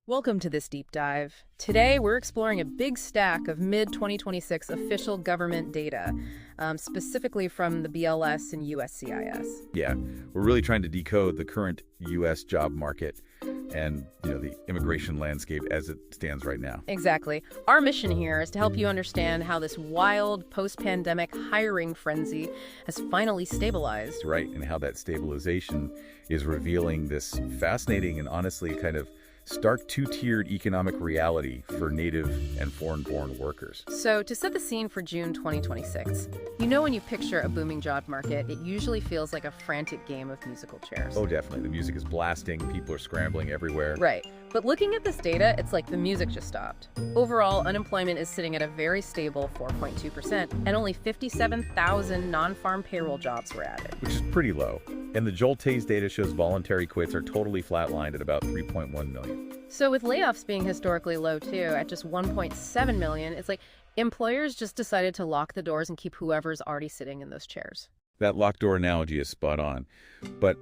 Welcome to this deep dive. Today, we're exploring a big stack of mid-2026 official government data, specifically from the BLS and USCIS. Yeah, we're really trying to decode the current U.S. job market and, the immigration landscape as it stands right now. Exactly. Our mission here is to help you understand how this wild post-pandemic hiring frenzy has finally stabilized. Right, and how that stabilization is revealing this fascinating and honestly kind of stark two-tiered economic reality for native and foreign-born workers. So to set the scene for June 2026, when you picture a booming job market, it usually feels like a frantic game of musical chairs. Oh, definitely. The music is blasting. People are scrambling everywhere. Right. But looking at this data, it's like the music just stopped. Overall, unemployment is sitting at a very stable 4.2%, and only 57,000 non-farm payroll jobs were added. Which is pretty low. And the JOLTS data shows voluntary quits are totally flatlined at about 3.1 million. So with layoffs being historically low too, at just 1.7 million, it's like employers just decided to lock the doors and keep whoever's already sitting in those chairs. That locked door analogy is spot on. But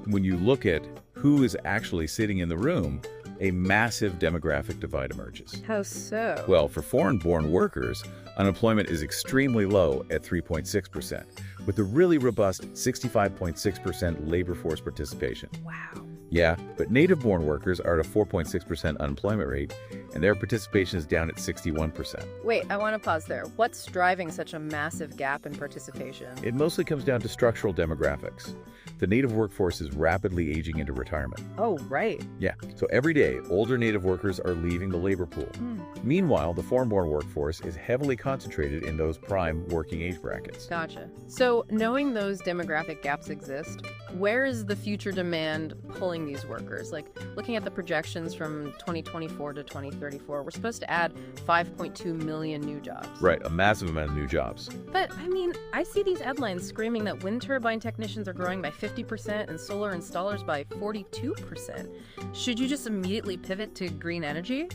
when you look at who is actually sitting in the room, a massive demographic divide emerges. How so? Well, for foreign-born workers, unemployment is extremely low at 3.6%, with a really robust 65.6% labor force participation. Wow. Yeah, but native-born workers are at a 4.6% unemployment rate, and their participation is down at 61%. Wait, I want to pause there. What's driving such a massive gap in participation? It mostly comes down to structural demographics. The native workforce is rapidly aging into retirement. Oh, right. Yeah, so every day, older native workers are leaving the labor pool. Meanwhile, the foreign-born workforce is heavily concentrated in those prime working age brackets. Gotcha. So knowing those demographic gaps exist, where is the future demand pulling these workers? Like, looking at the projections from 2024 to 2034, we're supposed to add 5.2 million new jobs. Right, a massive amount of new jobs. But, I see these headlines screaming that wind turbine technicians are growing by 50% and solar installers by 42%. Should you just immediately pivot to green energy?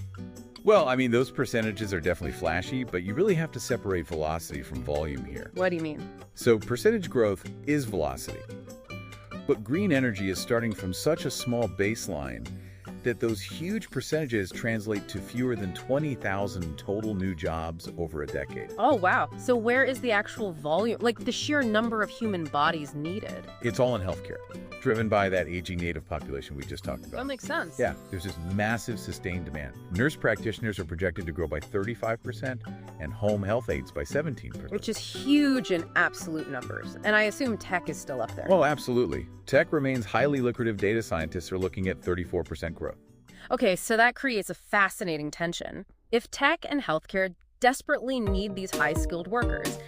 Well, those percentages are definitely flashy, but you really have to separate velocity from volume here. What do you mean? So percentage growth is velocity. But green energy is starting from such a small baseline that those huge percentages translate to fewer than 20,000 total new jobs over a decade. Oh, wow. So where is the actual volume, like the sheer number of human bodies needed? It's all in healthcare, driven by that aging native population we just talked about. That makes sense. Yeah, there's this massive sustained demand. Nurse practitioners are projected to grow by 35% and home health aides by 17%. Which is huge in absolute numbers. And I assume tech is still up there. Oh, absolutely. Tech remains highly lucrative. Data scientists are looking at 34% growth. Okay, so that creates a fascinating tension. If tech and healthcare desperately need these high-skilled workers,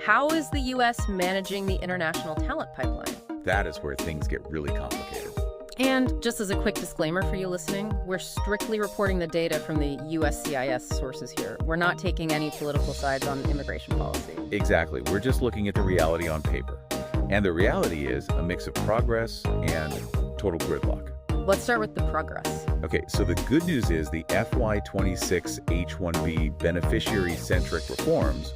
how is the U.S. managing the international talent pipeline? That is where things get really complicated. And just as a quick disclaimer for you listening, we're strictly reporting the data from the USCIS sources here. We're not taking any political sides on immigration policy. Exactly. We're just looking at the reality on paper. And the reality is a mix of progress and total gridlock. Let's start with the progress. Okay, so the good news is the FY26 H1B beneficiary-centric reforms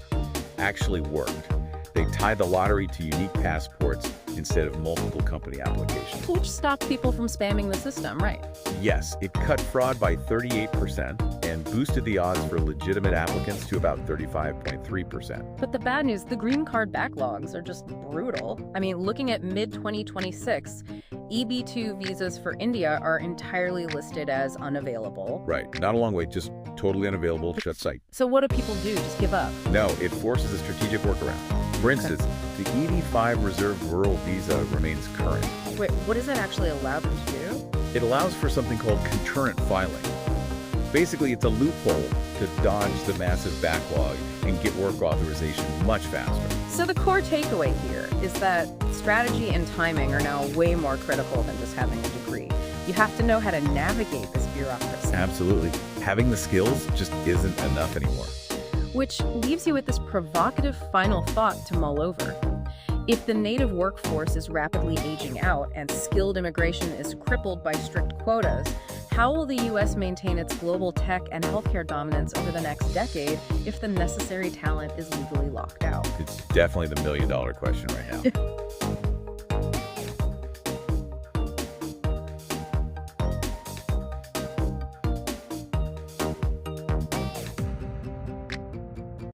actually worked. They tied the lottery to unique passports instead of multiple company applications. Which stopped people from spamming the system, right? Yes, it cut fraud by 38% and boosted the odds for legitimate applicants to about 35.3%. But the bad news, the green card backlogs are just brutal. Looking at mid-2026, EB2 visas for India are entirely listed as unavailable. Right, not a long wait, just totally unavailable, shut site. So what do people do? Just give up? No, it forces a strategic workaround. For instance, the EB5 reserved rural visa remains current. Wait, what does that actually allow them to do? It allows for something called concurrent filing. Basically, it's a loophole to dodge the massive backlog and get work authorization much faster. So the core takeaway here is that strategy and timing are now way more critical than just having a degree. You have to know how to navigate this bureaucracy. Absolutely. Having the skills just isn't enough anymore. Which leaves you with this provocative final thought to mull over. If the native workforce is rapidly aging out and skilled immigration is crippled by strict quotas, how will the U.S. maintain its global tech and healthcare dominance over the next decade if the necessary talent is legally locked out? It's definitely the million-dollar question right now.